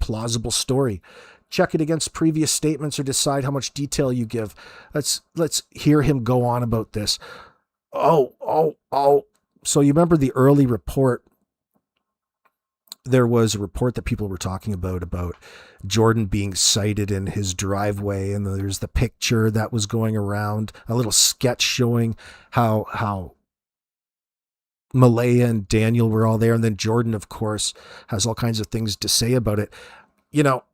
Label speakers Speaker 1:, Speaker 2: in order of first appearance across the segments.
Speaker 1: plausible story. Check it against previous statements or decide how much detail you give. Let's hear him go on about this. Oh. So you remember the early report? There was a report that people were talking about Jordan being sighted in his driveway, and there's the picture that was going around, a little sketch showing how Malaya and Daniel were all there, and then Jordan, of course, has all kinds of things to say about it. You know,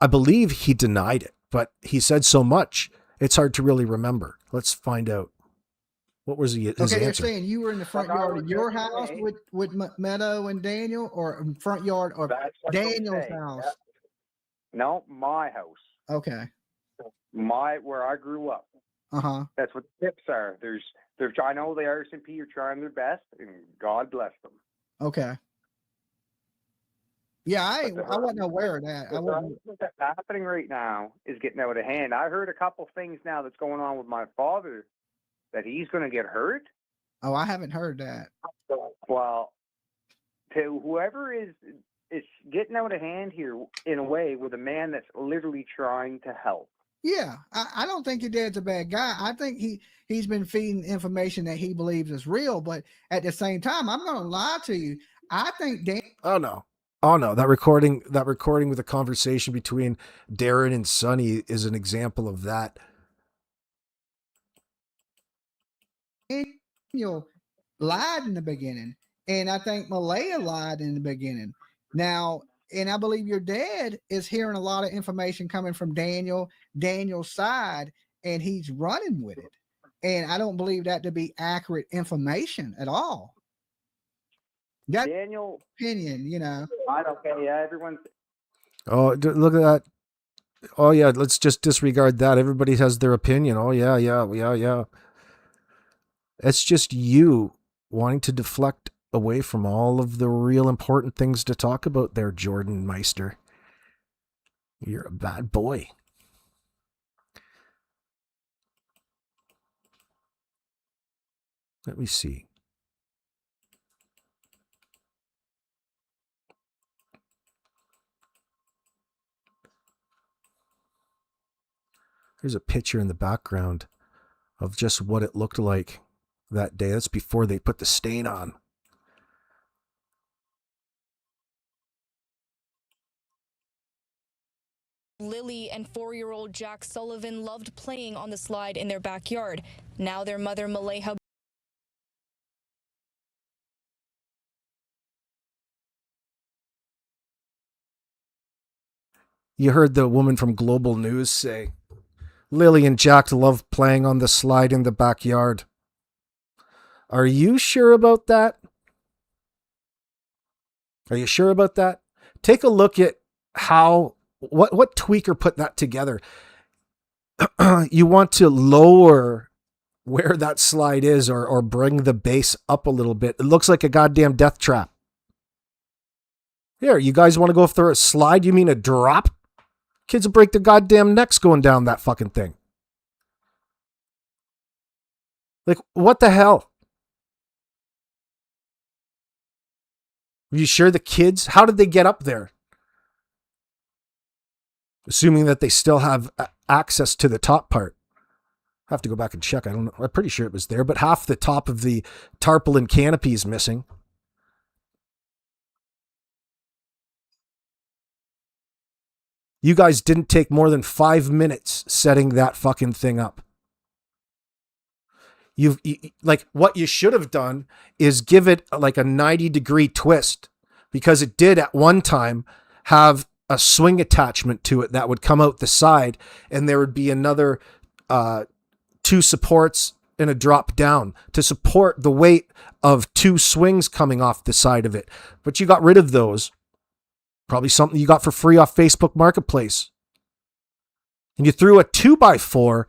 Speaker 1: I believe he denied it, but he said so much, it's hard to really remember. Let's find out. What was his answer?
Speaker 2: You're saying you were in the front yard of your house with Meadow and Daniel, or in front yard of Daniel's house?
Speaker 3: Yeah. No, my house.
Speaker 2: Okay.
Speaker 3: Where I grew up. That's what the tips are. There's I know the RCMP are trying their best, and God bless them.
Speaker 2: Okay. Yeah, I wasn't aware of that.
Speaker 3: What's happening right now is getting out of hand. I heard a couple things now that's going on with my father, that he's going to get hurt.
Speaker 2: Oh, I haven't heard that.
Speaker 3: Well, to whoever is getting out of hand here in a way with a man that's literally trying to help.
Speaker 2: Yeah, I don't think your dad's a bad guy. I think he's been feeding information that he believes is real, but at the same time, I'm going to lie to you. I think Dan.
Speaker 1: Oh no, that recording with a conversation between Darren and Sonny is an example of that.
Speaker 2: Daniel lied in the beginning, and I think Malaya lied in the beginning. Now, and I believe your dad is hearing a lot of information coming from Daniel's side, and he's running with it. And I don't believe that to be accurate information at all. That's
Speaker 3: Daniel
Speaker 2: opinion, you know.
Speaker 3: I don't care. Yeah, everyone's.
Speaker 1: Oh, look at that. Oh yeah, let's just disregard that. Everybody has their opinion. Oh yeah. It's just you wanting to deflect away from all of the real important things to talk about there, Jordan Meister. You're a bad boy. Let me see. There's a picture in the background of just what it looked like that day. That's before they put the stain on.
Speaker 4: Lily and 4-year-old Jack Sullivan loved playing on the slide in their backyard. Now their mother, Maleyha.
Speaker 1: You heard the woman from Global News say, Lily and Jack love playing on the slide in the backyard. Are you sure about that? Are you sure about that? Take a look at what tweaker put that together. You want to lower where that slide is or bring the base up a little bit. It looks like a goddamn death trap. Here, you guys want to go through a slide? You mean a drop? Kids will break their goddamn necks going down that fucking thing. Like, what the hell? Are you sure the kids, how did they get up there? Assuming that they still have access to the top part. I have to go back and check. I don't know. I'm pretty sure it was there, but half the top of the tarpaulin canopy is missing. You guys didn't take more than 5 minutes setting that fucking thing up. Like, what you should have done is give it like a 90-degree twist, because it did at one time have a swing attachment to it that would come out the side, and there would be another 2 supports and a drop down to support the weight of 2 swings coming off the side of it. But you got rid of those. Probably something you got for free off Facebook Marketplace. And you threw a 2x4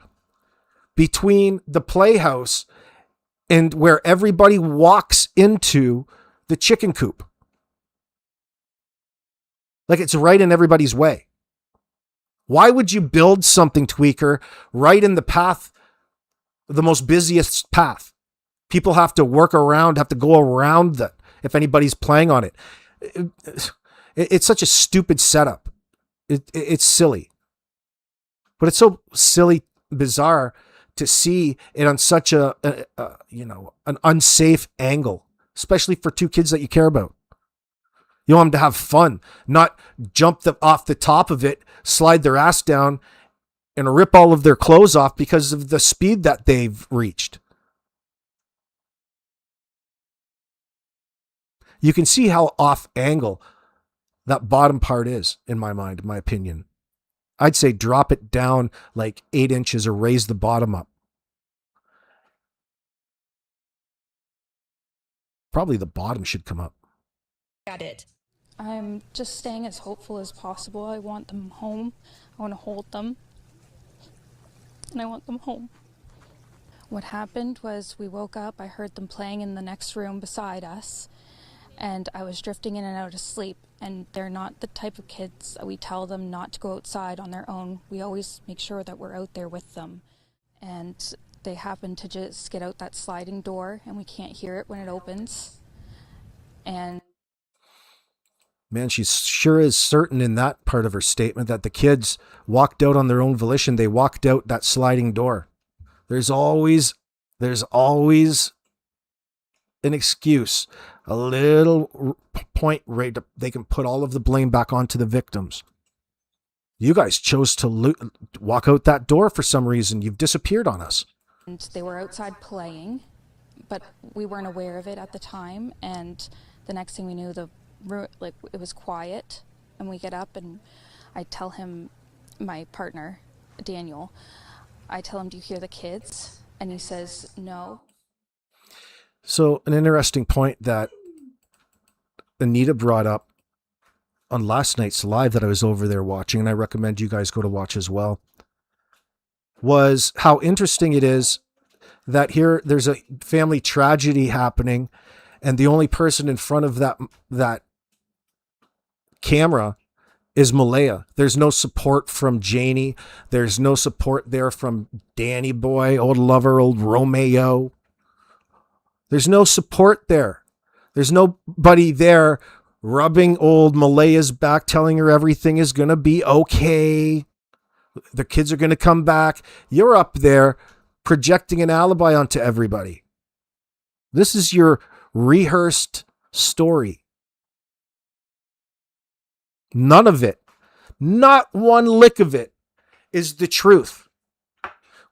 Speaker 1: between the playhouse and where everybody walks into the chicken coop. Like, it's right in everybody's way. Why would you build something, tweaker, right in the path, the most busiest path? People have to work around, have to go around that if anybody's playing on it. It's such a stupid setup. It's silly. But it's so silly, bizarre to see it on such an unsafe angle, especially for two kids that you care about. You want them to have fun, not jump off the top of it, slide their ass down, and rip all of their clothes off because of the speed that they've reached. You can see how off angle that bottom part is, in my mind, in my opinion. I'd say drop it down like 8 inches or raise the bottom up. Probably the bottom should come up.
Speaker 4: Got it.
Speaker 5: I'm just staying as hopeful as possible. I want them home. I want to hold them. And I want them home. What happened was we woke up, I heard them playing in the next room beside us, and I was drifting in and out of sleep. And they're not the type of kids that we tell them not to go outside on their own. We always make sure that we're out there with them. And they happen to just get out that sliding door, and we can't hear it when it opens. And
Speaker 1: man, she sure is certain in that part of her statement that the kids walked out on their own volition. They walked out that sliding door. There's always an excuse, a little point right they can put all of the blame back onto the victims. You guys chose to walk out that door for some reason. You've disappeared on us.
Speaker 5: And they were outside playing, but we weren't aware of it at the time. And the next thing we knew, it was quiet. And we get up, and I tell him, my partner, Daniel, I tell him, "Do you hear the kids?" And he says, "No."
Speaker 1: So an interesting point that Anita brought up on last night's live that I was over there watching, and I recommend you guys go to watch as well, was how interesting it is that here there's a family tragedy happening, and the only person in front of that camera is Malaya. There's no support from Janie. There's no support there from Danny boy, old lover, old Romeo. There's no support there. There's nobody there rubbing old Malaya's back, telling her everything is going to be okay. The kids are going to come back. You're up there projecting an alibi onto everybody. This is your rehearsed story. None of it, not one lick of it, is the truth.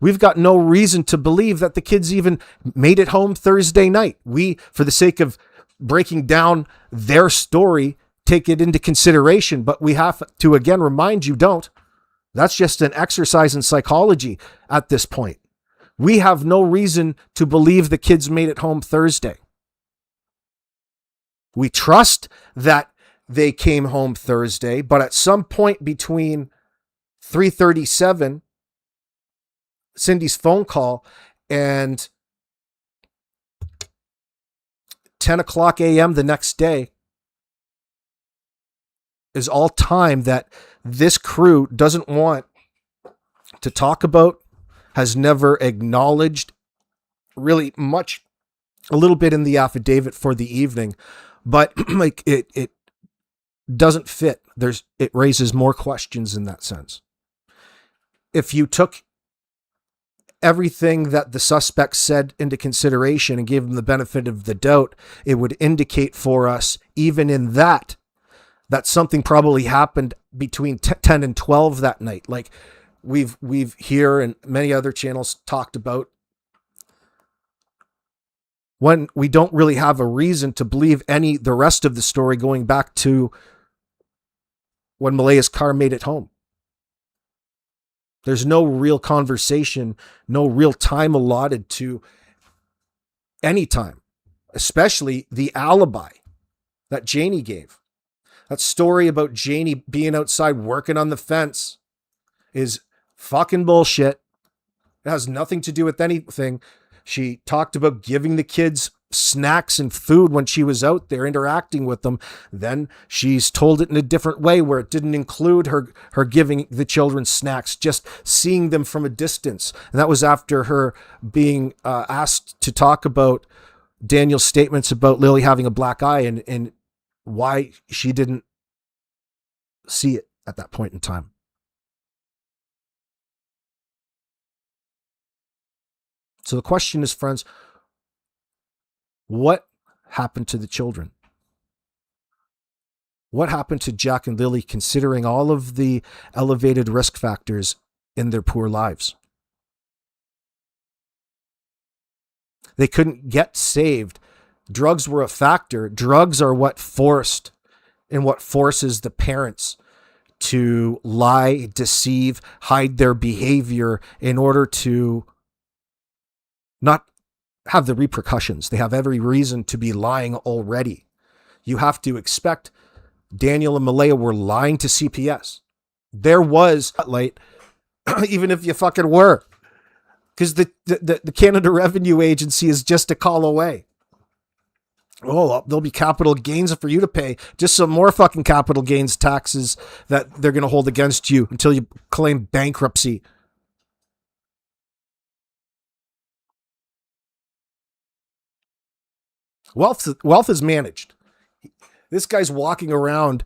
Speaker 1: We've got no reason to believe that the kids even made it home Thursday night. We, for the sake of breaking down their story, take it into consideration, but we have to again remind you, don't. That's just an exercise in psychology at this point. We have no reason to believe the kids made it home Thursday. We trust that they came home Thursday, but at some point between 3:37, Cindy's phone call, and 10 o'clock a.m. the next day is all time that this crew doesn't want to talk about, has never acknowledged really much, a little bit in the affidavit for the evening, but like it doesn't fit. It raises more questions in that sense. If you took everything that the suspect said into consideration and gave them the benefit of the doubt, it would indicate for us, even in that something probably happened between 10 and 12 that night. Like we've here and many other channels talked about, when we don't really have a reason to believe the rest of the story going back to when Malaya's car made it home. There's no real conversation, no real time allotted to any time, especially the alibi that Janie gave. That story about Janie being outside working on the fence is fucking bullshit. It has nothing to do with anything. She talked about giving the kids snacks and food when she was out there interacting with them. Then she's told it in a different way where it didn't include her giving the children snacks, just seeing them from a distance. And that was after her being asked to talk about Daniel's statements about Lily having a black eye and why she didn't see it at that point in time. So the question is, friends, what happened to the children? What happened to Jack and Lily, considering all of the elevated risk factors in their poor lives? They couldn't get saved. Drugs were a factor. Drugs are what forces the parents to lie, deceive, hide their behavior in order to not have the repercussions. They have every reason to be lying already. You have to expect Daniel and Malaya were lying to CPS. There was light, even if you fucking were, because the Canada Revenue Agency is just a call away. Oh, there'll be capital gains for you to pay. Just some more fucking capital gains taxes that they're going to hold against you until you claim bankruptcy. Wealth is managed. This guy's walking around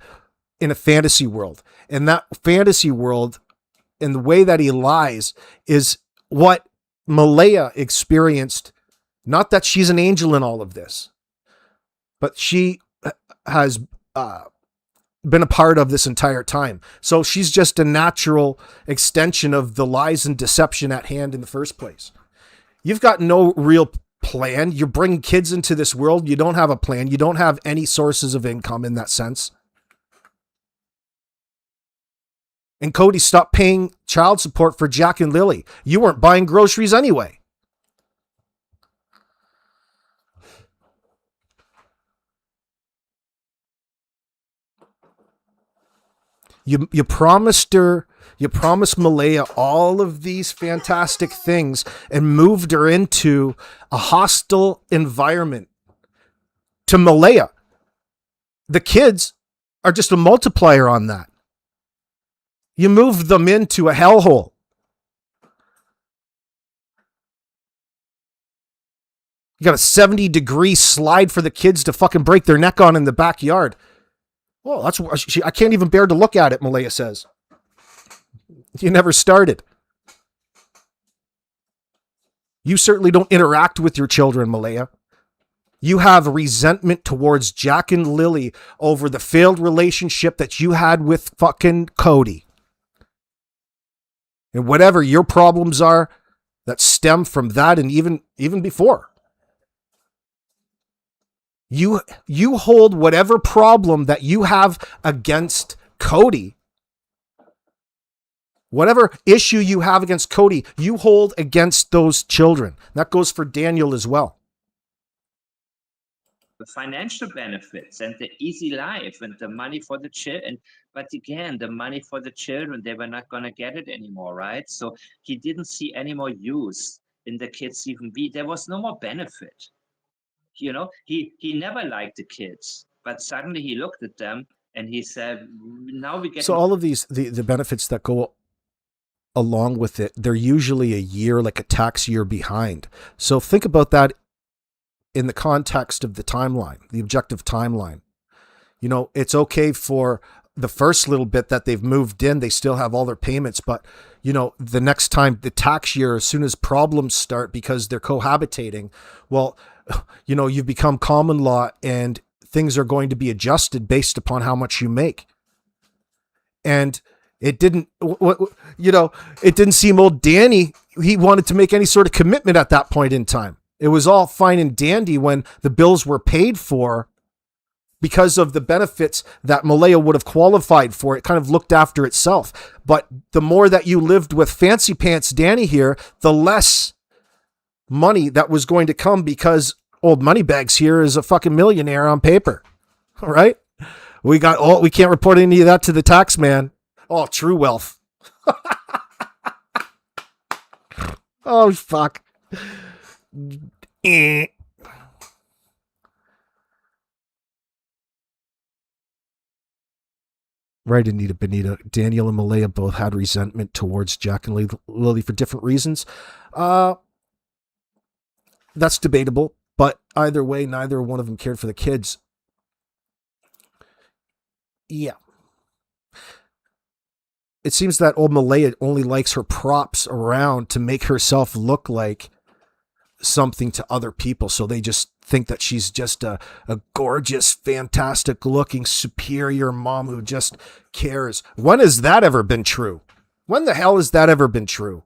Speaker 1: in a fantasy world. And that fantasy world and the way that he lies is what Malaya experienced. Not that she's an angel in all of this, but she has been a part of this entire time. So she's just a natural extension of the lies and deception at hand in the first place. You've got no real plan. You bring kids into this world. You don't have a plan. You don't have any sources of income in that sense. And Cody, stopped paying child support for Jack and Lily. You weren't buying groceries anyway. You promised Malaya all of these fantastic things and moved her into a hostile environment. To Malaya, the kids are just a multiplier on that. You moved them into a hellhole. You got a 70-degree slide for the kids to fucking break their neck on in the backyard. Well, I can't even bear to look at it, Malaya says. You never started. You certainly don't interact with your children, Malaya. You have resentment towards Jack and Lily over the failed relationship that you had with fucking Cody. And whatever your problems are that stem from that and even before. You hold whatever problem that you have against Cody, whatever issue you have against Cody, you hold against those children. That goes for Daniel as well.
Speaker 6: The financial benefits and the easy life and the money for the children. But again, the money for the children, they were not going to get it anymore, right? So he didn't see any more use in the kids even there was no more benefit. You know, he never liked the kids, but suddenly he looked at them and he said, now we get...
Speaker 1: So all of these, the benefits that go along with it, they're usually a year, like a tax year behind. So think about that in the context of the timeline, the objective timeline. You know, it's okay for the first little bit that they've moved in, they still have all their payments, but you know, the next time, the tax year, as soon as problems start because they're cohabitating, well, you know, you've become common law and things are going to be adjusted based upon how much you make. And it didn't, you know, it didn't seem old Danny, he wanted to make any sort of commitment at that point in time. It was all fine and dandy when the bills were paid for because of the benefits that Malaya would have qualified for. It kind of looked after itself. But the more that you lived with Fancy Pants Danny here, the less money that was going to come because old Moneybags here is a fucking millionaire on paper. All right. We can't report any of that to the tax man. Oh, true wealth. Oh, fuck. Right, Anita Benita. Daniel and Malaya both had resentment towards Jack and Lily for different reasons. That's debatable, but either way, neither one of them cared for the kids. Yeah. It seems that old Malaya only likes her props around to make herself look like something to other people. So they just think that she's just a gorgeous, fantastic looking, superior mom who just cares. When has that ever been true? When the hell has that ever been true?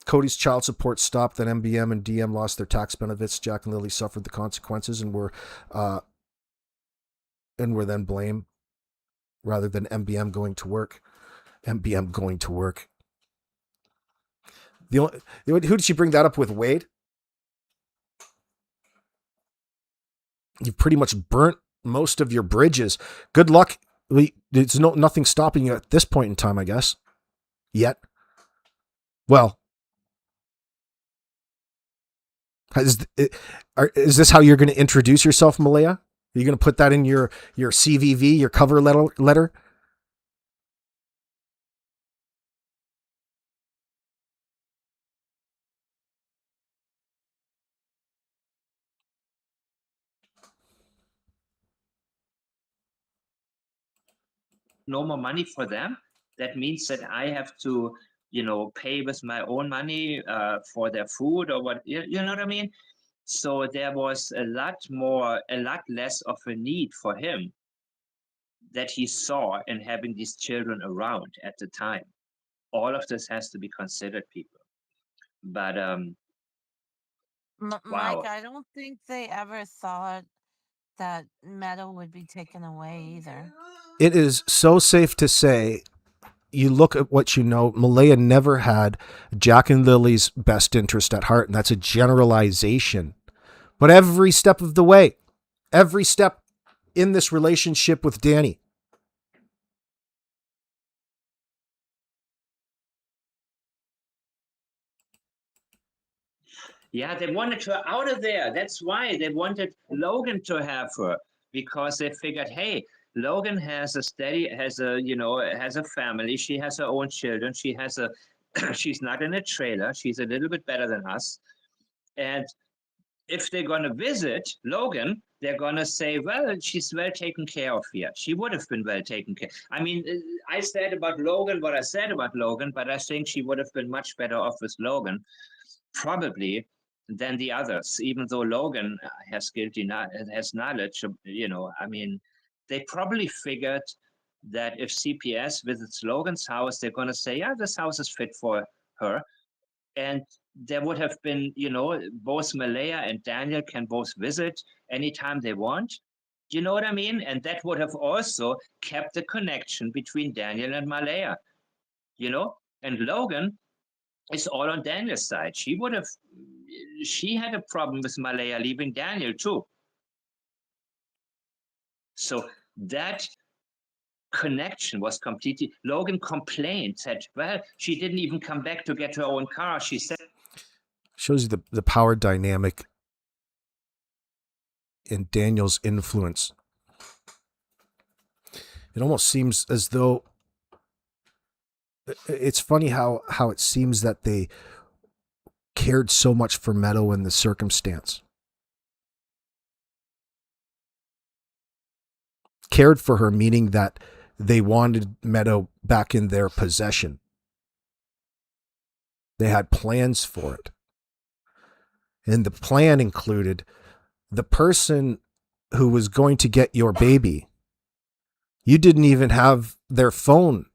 Speaker 1: Cody's child support stopped, then MBM and DM lost their tax benefits. Jack and Lily suffered the consequences and were then blamed rather than MBM going to work. MBM going to work. Who did she bring that up with? Wade? You've pretty much burnt most of your bridges. Good luck. There's nothing stopping you at this point in time, I guess. Yet. Well, is this how you're going to introduce yourself, Malaya? Are you going to put that in your CVV, your cover letter?
Speaker 6: No more money for them. That means that I have to, pay with my own money for their food or what, you know what I mean? So there was a lot less of a need for him that he saw in having these children around at the time. All of this has to be considered, people. But
Speaker 7: Mike,
Speaker 6: wow.
Speaker 7: I don't think they ever thought that Meadow would be taken away either.
Speaker 1: It is so safe to say, you look at what you know, Malaya never had Jack and Lily's best interest at heart, and that's a generalization. But every step of the way, every step in this relationship with Danny,
Speaker 6: yeah, they wanted her out of there. That's why they wanted Logan to have her, because they figured, hey, Logan has a family. She has her own children. She's not in a trailer. She's a little bit better than us. And if they're going to visit Logan, they're going to say, well, she's well taken care of here. She would have been well taken care. I mean, I said about Logan what I said about Logan, but I think she would have been much better off with Logan, probably, than the others, even though Logan has knowledge, I mean, they probably figured that if CPS visits Logan's house, they're going to say, yeah, this house is fit for her. And there would have been, both Malaya and Daniel can both visit anytime they want. You know what I mean? And that would have also kept the connection between Daniel and Malaya, and Logan is all on Daniel's side. She had a problem with Malaya leaving Daniel too. So that connection was completely. Logan complained, said, well, she didn't even come back to get her own car. She said.
Speaker 1: Shows you the power dynamic in Daniel's influence. It almost seems as though it's funny how it seems that they cared so much for Meadow in the circumstance. Cared for her, meaning that they wanted Meadow back in their possession. They had plans for it. And the plan included the person who was going to get your baby. You didn't even have their phone,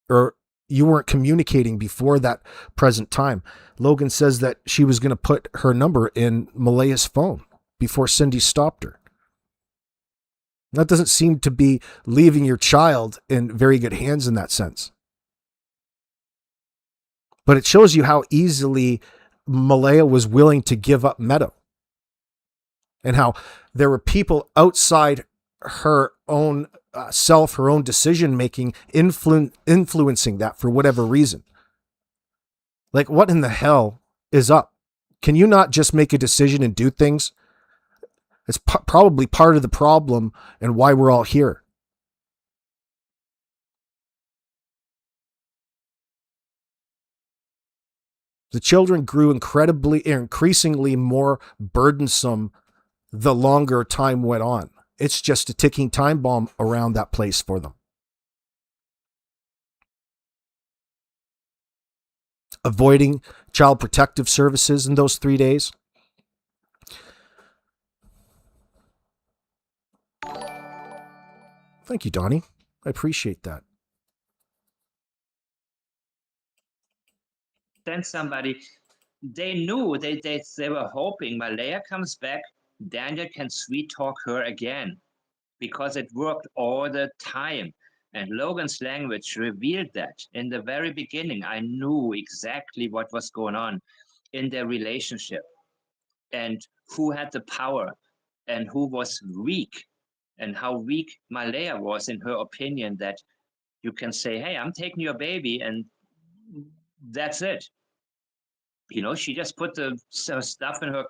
Speaker 1: or you weren't communicating before that present time. Logan says that she was going to put her number in Malaya's phone before Cindy stopped her. That doesn't seem to be leaving your child in very good hands in that sense. But it shows you how easily Malaya was willing to give up Meadow, and how there were people outside her own self, her own decision making, influencing that for whatever reason. Like, what in the hell is up? Can you not just make a decision and do things? It's probably part of the problem and why we're all here. The children grew increasingly more burdensome the longer time went on. It's just a ticking time bomb around that place for them. Avoiding child protective services in those 3 days. Thank you, Donnie. I appreciate that.
Speaker 6: Then somebody, they knew, they were hoping Malaya comes back, Daniel can sweet talk her again, because it worked all the time. And Logan's language revealed that. In the very beginning, I knew exactly what was going on in their relationship and who had the power and who was weak, and how weak Malaya was in her opinion, that you can say, hey, I'm taking your baby, and that's it. You know, she just put the stuff in her.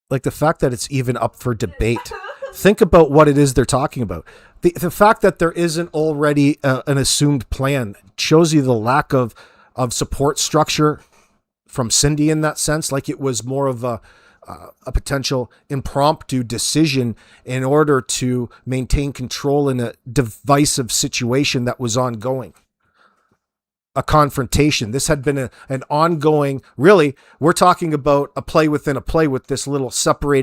Speaker 1: Like the fact that it's even up for debate. Think about what it is they're talking about. The fact that there isn't already an assumed plan shows you the lack of support structure from Cindy in that sense. Like it was more of a potential impromptu decision in order to maintain control in a divisive situation that was ongoing. A confrontation. This had been an ongoing, really, we're talking about a play within a play with this little separated